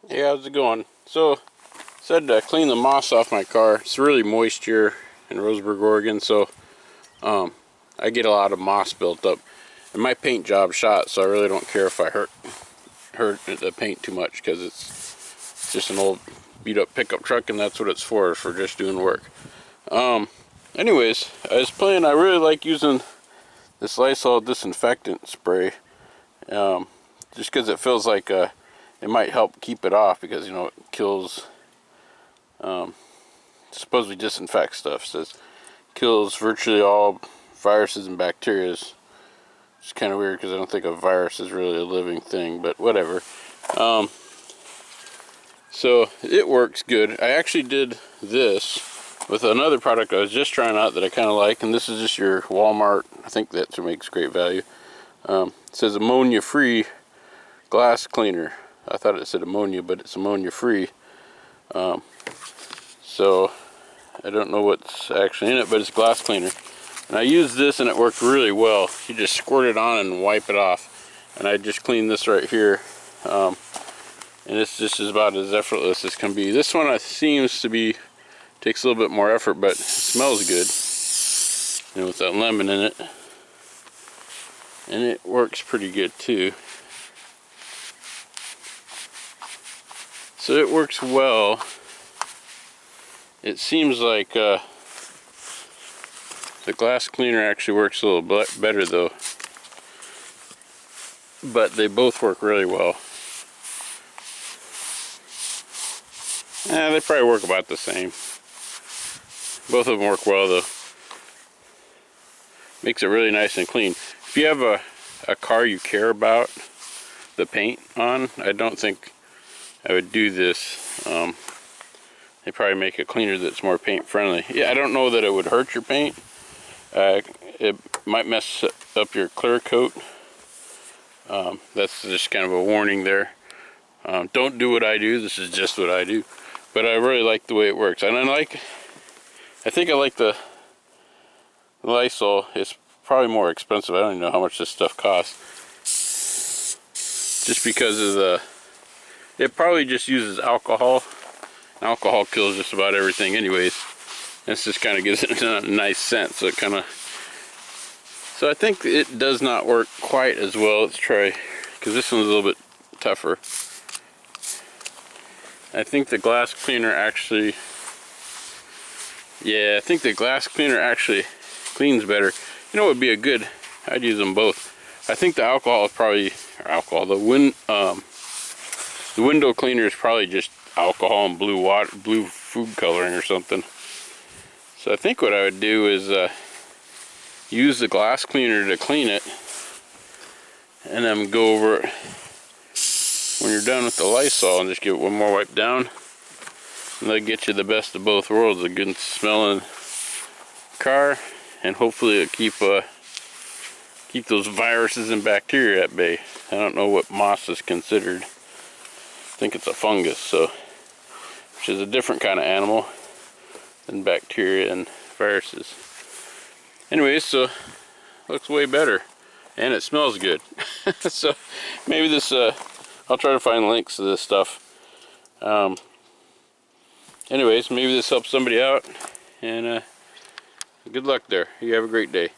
Hey, how's it going? So, said to clean the moss off my car. It's really moist here in Roseburg, Oregon, so I get a lot of moss built up. And my paint job's shot, so I really don't care if I hurt the paint too much, because it's just an old beat up pickup truck, and that's what it's for just doing work. Anyways, I really like using this Lysol disinfectant spray, just because it feels like it might help keep it off, because you know it kills, supposedly disinfects stuff. It says kills virtually all viruses and bacteria. It's kind of weird because I don't think a virus is really a living thing, but whatever. So it works good. I actually did this with another product I was just trying out that I kind of like, and this is just your Walmart. I think that makes great value. It says ammonia free glass cleaner. I thought it said ammonia, but it's ammonia free. So I don't know what's actually in it, but it's glass cleaner. And I used this and it worked really well. You just squirt it on and wipe it off. And I just cleaned this right here. And it's just about as effortless as can be. This one seems to be, takes a little bit more effort, but it smells good. You know, with that lemon in it. And it works pretty good too. So it works well. It seems like the glass cleaner actually works a little better though. But they both work really well. They probably work about the same. Both of them work well though. Makes it really nice and clean. If you have a car you care about the paint on, I don't think I would do this. They probably make a cleaner that's more paint friendly. Yeah, I don't know that it would hurt your paint. It might mess up your clear coat. That's just kind of a warning there. Don't do what I do. This is just what I do. But I really like the way it works. And I think I like the Lysol. It's probably more expensive. I don't even know how much this stuff costs. Just because of it probably just uses alcohol. Alcohol kills just about everything anyways. This just kind of gives it a nice scent. So I think it does not work quite as well. Let's try, because this one's a little bit tougher. I think the glass cleaner actually, yeah, I think the glass cleaner actually cleans better. You know what would be I'd use them both. I think the alcohol is probably, the window cleaner is probably just alcohol and blue food coloring or something. So I think what I would do is use the glass cleaner to clean it, and then go over it when you're done with the Lysol and just give it one more wipe down. And that'll get you the best of both worlds, a good smelling car, and hopefully it'll keep those viruses and bacteria at bay. I don't know what moss is considered. I think it's a fungus, so, which is a different kind of animal than bacteria and viruses. Anyways, so looks way better, and it smells good. So maybe this, I'll try to find links to this stuff. Anyways, maybe this helps somebody out, and good luck there. You have a great day.